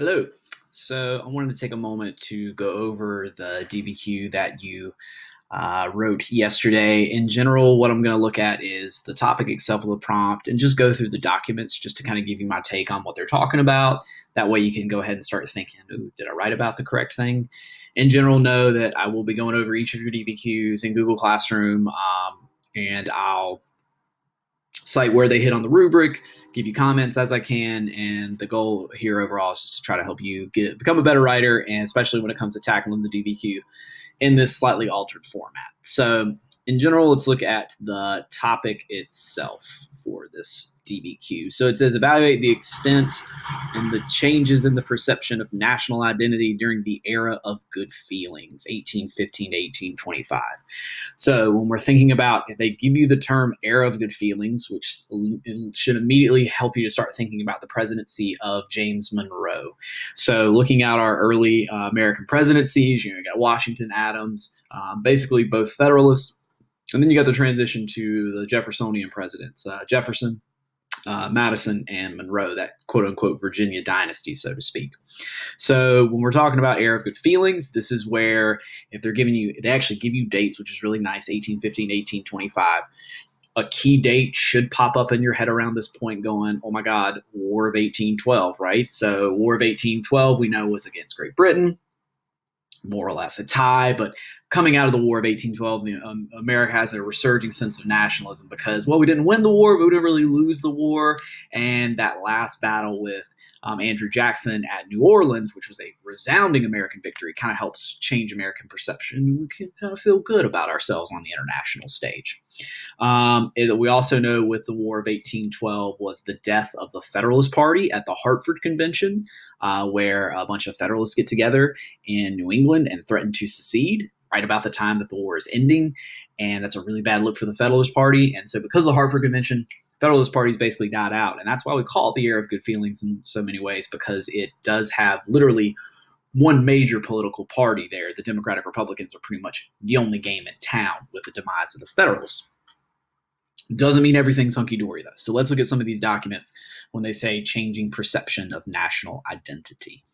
Hello. So I wanted to take a moment to go over the DBQ that you wrote yesterday. In general, what I'm going to look at is the topic itself of the prompt and just go through the documents just to kind of give you my take on what they're talking about. That way you can go ahead and start thinking, ooh, did I write about the correct thing? In general, know that I will be going over each of your DBQs in Google Classroom, and I'll cite where they hit on the rubric, give you comments as I can, and the goal here overall is just to try to help you become a better writer, and especially when it comes to tackling the DBQ in this slightly altered format. So in general, let's look at the topic itself for this DBQ. So it says evaluate the extent and the changes in the perception of national identity during the era of good feelings, 1815 to 1825. So when we're thinking about, if they give you the term era of good feelings, which should immediately help you to start thinking about the presidency of James Monroe. So looking at our early American presidencies, you got Washington, Adams, basically both Federalists. And then you got the transition to the Jeffersonian presidents, Jefferson, Madison, and Monroe, that quote unquote Virginia dynasty, so to speak. So when we're talking about era of good feelings, this is where if they're giving you, they actually give you dates, which is really nice, 1815, 1825. A key date should pop up in your head around this point going, oh my God, War of 1812, right? So War of 1812 we know was against Great Britain, more or less a tie, but coming out of the War of 1812, America has a resurging sense of nationalism because, well, we didn't win the war, but we didn't really lose the war. And that last battle with Andrew Jackson at New Orleans, which was a resounding American victory, kind of helps change American perception. We can kind of feel good about ourselves on the international stage. We also know with the War of 1812 was the death of the Federalist Party at the Hartford Convention, where a bunch of Federalists get together in New England and threaten to secede right about the time that the war is ending. And that's a really bad look for the Federalist Party. And so because of the Hartford Convention, Federalist Party's basically died out. And that's why we call it the era of good feelings in so many ways, because it does have literally one major political party there. The Democratic Republicans are pretty much the only game in town with the demise of the Federalists. Doesn't mean everything's hunky-dory, though. So let's look at some of these documents when they say changing perception of national identity.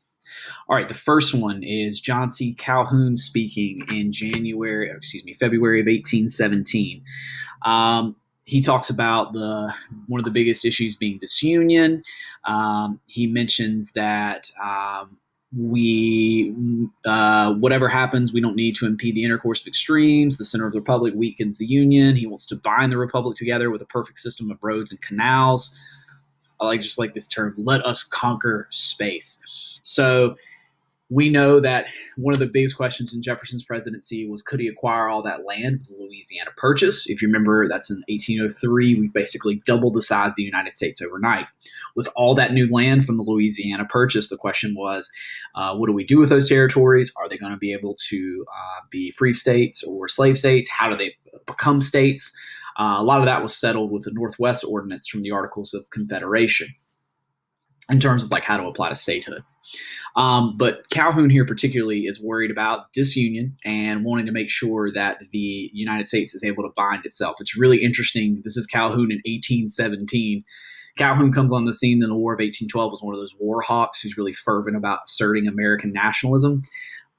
All right, the first one is John C. Calhoun speaking in February of 1817. He talks about one of the biggest issues being disunion. He mentions that whatever happens, we don't need to impede the intercourse of extremes. The center of the republic weakens the union. He wants to bind the republic together with a perfect system of roads and canals. I just like this term, let us conquer space. So we know that one of the biggest questions in Jefferson's presidency was, could he acquire all that land with the Louisiana Purchase? If you remember, that's in 1803. We've basically doubled the size of the United States overnight. With all that new land from the Louisiana Purchase, the question was, what do we do with those territories? Are they going to be able to be free states or slave states? How do they become states? A lot of that was settled with the Northwest Ordinance from the Articles of Confederation in terms of how to apply to statehood. But Calhoun here particularly is worried about disunion and wanting to make sure that the United States is able to bind itself. It's really interesting. This is Calhoun in 1817. Calhoun comes on the scene in the War of 1812 as one of those war hawks who's really fervent about asserting American nationalism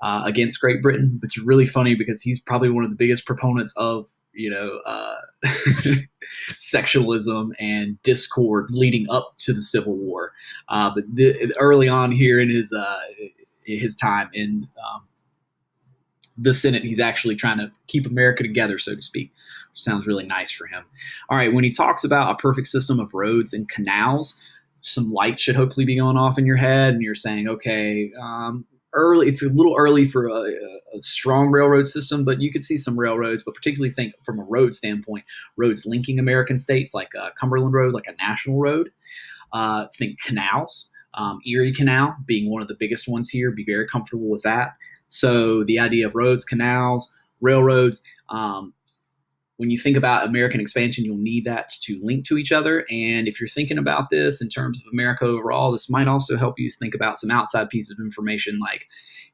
against Great Britain. It's really funny because he's probably one of the biggest proponents of sexualism and discord leading up to the Civil War. But early on here in his time in the Senate, he's actually trying to keep America together, so to speak, which sounds really nice for him. All right, when he talks about a perfect system of roads and canals, some light should hopefully be going off in your head, and you're saying, okay, it's a little early for a strong railroad system, but you could see some railroads, but particularly think from a road standpoint, roads linking American states like Cumberland Road, like a national road. Think canals, Erie Canal being one of the biggest ones here. Be very comfortable with that. So the idea of roads, canals, railroads, when you think about American expansion, you'll need that to link to each other. And if you're thinking about this in terms of America overall, this might also help you think about some outside pieces of information like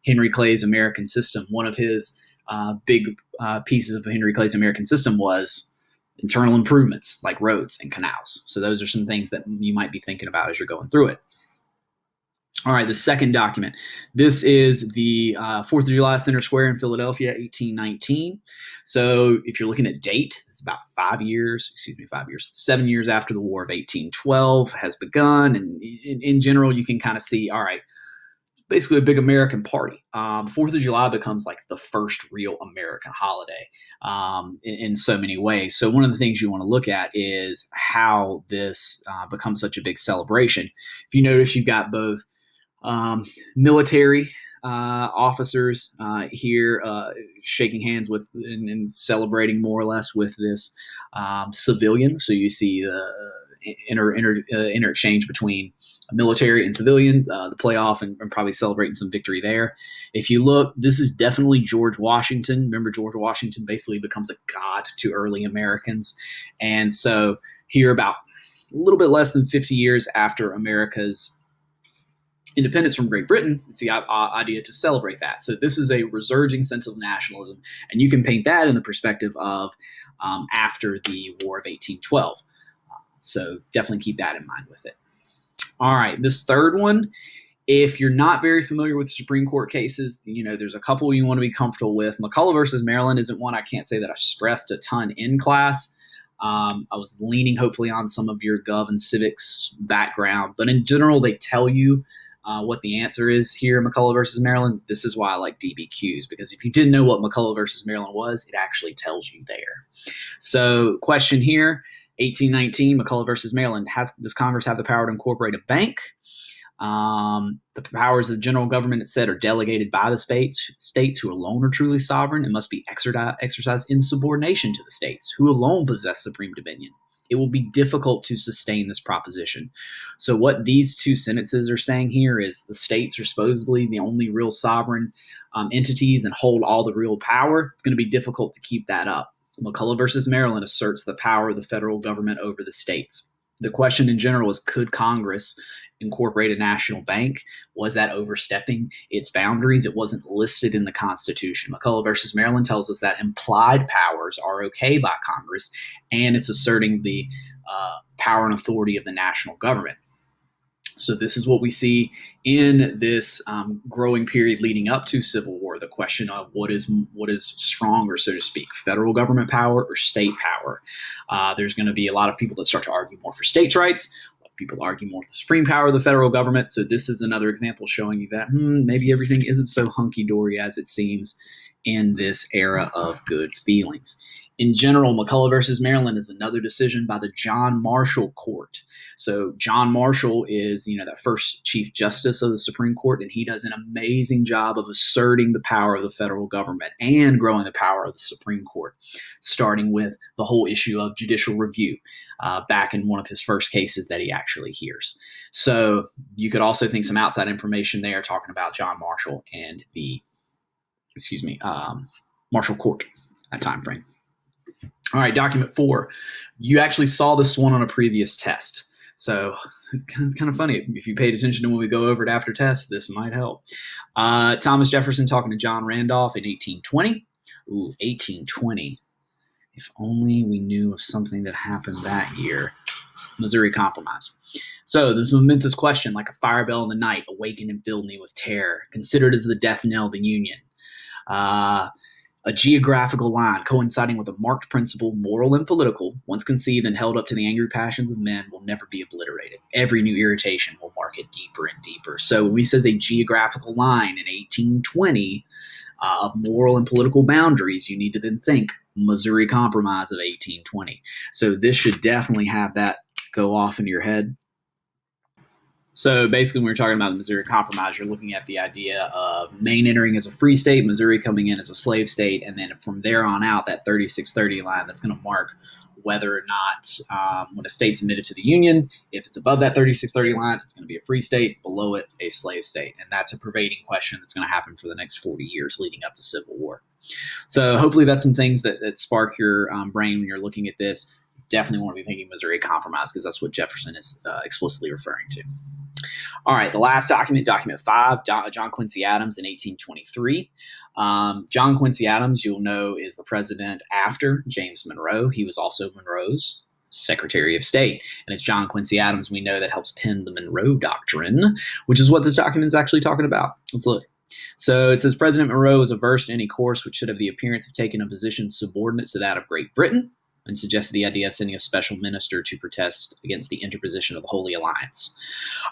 Henry Clay's American System. One of his big pieces of Henry Clay's American System was internal improvements like roads and canals. So those are some things that you might be thinking about as you're going through it. All right, the second document. This is the 4th of July Center Square in Philadelphia, 1819. So if you're looking at date, it's about 7 years after the War of 1812 has begun. And in general, you can kind of see, all right, basically a big American party. 4th of July becomes like the first real American holiday in so many ways. So one of the things you want to look at is how this becomes such a big celebration. If you notice, you've got both military officers here shaking hands with and celebrating more or less with this civilian. So you see the interchange between military and civilian, the playoff, and probably celebrating some victory there. If you look, this is definitely George Washington. Remember, George Washington basically becomes a god to early Americans. And so here, about a little bit less than 50 years after America's independence from Great Britain, it's the idea to celebrate that. So this is a resurging sense of nationalism, and you can paint that in the perspective of after the War of 1812. So definitely keep that in mind with it. All right, this third one, if you're not very familiar with Supreme Court cases, there's a couple you want to be comfortable with. McCulloch versus Maryland isn't one I can't say that I stressed a ton in class. I was leaning hopefully on some of your gov and civics background, but in general, they tell you what the answer is here in McCulloch versus Maryland. This is why I like DBQs, because if you didn't know what McCulloch versus Maryland was, it actually tells you there. So question here, 1819, McCulloch versus Maryland. Does Congress have the power to incorporate a bank? The powers of the general government, it said, are delegated by the states who alone are truly sovereign and must be exercised in subordination to the states, who alone possess supreme dominion. It will be difficult to sustain this proposition. So what these two sentences are saying here is the states are supposedly the only real sovereign entities and hold all the real power. It's going to be difficult to keep that up. McCulloch versus Maryland asserts the power of the federal government over the states. The question in general is, could Congress incorporate a national bank? Was that overstepping its boundaries? It wasn't listed in the Constitution. McCulloch versus Maryland tells us that implied powers are okay by Congress, and it's asserting the power and authority of the national government. So this is what we see in this growing period leading up to Civil War, the question of what is stronger, so to speak, federal government power or state power. There's going to be a lot of people that start to argue more for states' rights. A lot of people argue more for the supreme power of the federal government. So this is another example showing you that maybe everything isn't so hunky-dory as it seems in this era of good feelings. In general, McCulloch versus Maryland is another decision by the John Marshall Court. So John Marshall is, that first Chief Justice of the Supreme Court, and he does an amazing job of asserting the power of the federal government and growing the power of the Supreme Court, starting with the whole issue of judicial review back in one of his first cases that he actually hears. So you could also think some outside information there talking about John Marshall and the, Marshall Court, that time frame. All right, document 4. You actually saw this one on a previous test. So it's kind of funny. If you paid attention to when we go over it after test, this might help. Thomas Jefferson talking to John Randolph in 1820. Ooh, 1820. If only we knew of something that happened that year. Missouri Compromise. So this momentous question, like a fire bell in the night, awakened and filled me with terror, considered as the death knell of the Union. A geographical line coinciding with a marked principle, moral and political, once conceived and held up to the angry passions of men, will never be obliterated. Every new irritation will mark it deeper and deeper. So when he says a geographical line in 1820 of moral and political boundaries, you need to then think Missouri Compromise of 1820. So this should definitely have that go off in your head. So basically, when we're talking about the Missouri Compromise, you're looking at the idea of Maine entering as a free state, Missouri coming in as a slave state, and then from there on out, that 3630 line that's going to mark whether or not when a state's admitted to the Union, if it's above that 3630 line, it's going to be a free state, below it, a slave state. And that's a pervading question that's going to happen for the next 40 years leading up to Civil War. So hopefully that's some things that spark your brain when you're looking at this. Definitely want to be thinking Missouri Compromise because that's what Jefferson is explicitly referring to. All right, the last document, document 5, John Quincy Adams in 1823. John Quincy Adams, you'll know, is the president after James Monroe. He was also Monroe's Secretary of State. And it's John Quincy Adams, we know, that helps pen the Monroe Doctrine, which is what this document is actually talking about. Let's look. So it says President Monroe was averse to any course which should have the appearance of taking a position subordinate to that of Great Britain, and suggested the idea of sending a special minister to protest against the interposition of the Holy Alliance.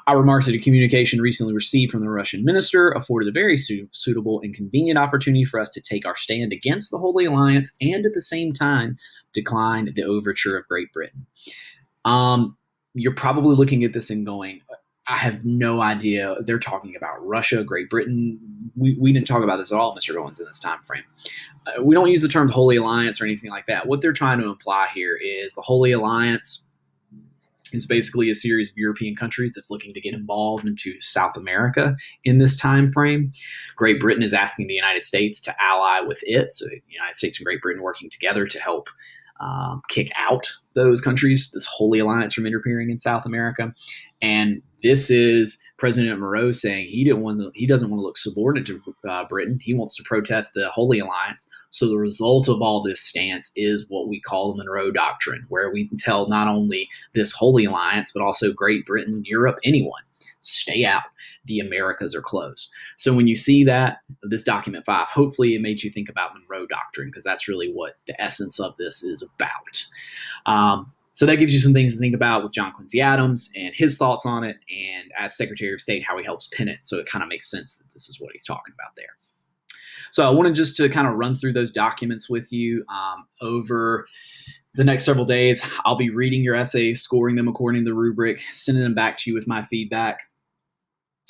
I remarked that a communication recently received from the Russian minister afforded a very suitable and convenient opportunity for us to take our stand against the Holy Alliance and at the same time decline the overture of Great Britain. You're probably looking at this and going, I have no idea. They're talking about Russia, Great Britain. We didn't talk about this at all, Mr. Owens, in this time frame. We don't use the term Holy Alliance or anything like that. What they're trying to imply here is the Holy Alliance is basically a series of European countries that's looking to get involved into South America in this time frame. Great Britain is asking the United States to ally with it. So the United States and Great Britain working together to help kick out those countries, this Holy Alliance, from interfering in South America. And this is President Monroe saying he doesn't want to look subordinate to Britain. He wants to protest the Holy Alliance. So the result of all this stance is what we call the Monroe Doctrine, where we can tell not only this Holy Alliance, but also Great Britain, Europe, anyone, stay out. The Americas are closed. So when you see that, this document 5, hopefully it made you think about Monroe Doctrine, because that's really what the essence of this is about. So that gives you some things to think about with John Quincy Adams and his thoughts on it, and as Secretary of State, how he helps pin it. So it kind of makes sense that this is what he's talking about there. So I wanted just to kind of run through those documents with you over the next several days. I'll be reading your essays, scoring them according to the rubric, sending them back to you with my feedback.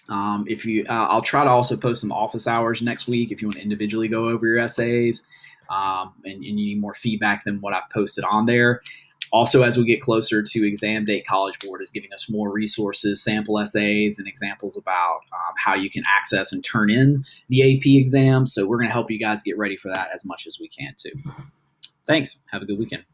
I'll try to also post some office hours next week if you want to individually go over your essays and you need more feedback than what I've posted on there. Also, as we get closer to exam date, College Board is giving us more resources, sample essays, and examples about how you can access and turn in the AP exam. So we're going to help you guys get ready for that as much as we can too. Thanks. Have a good weekend.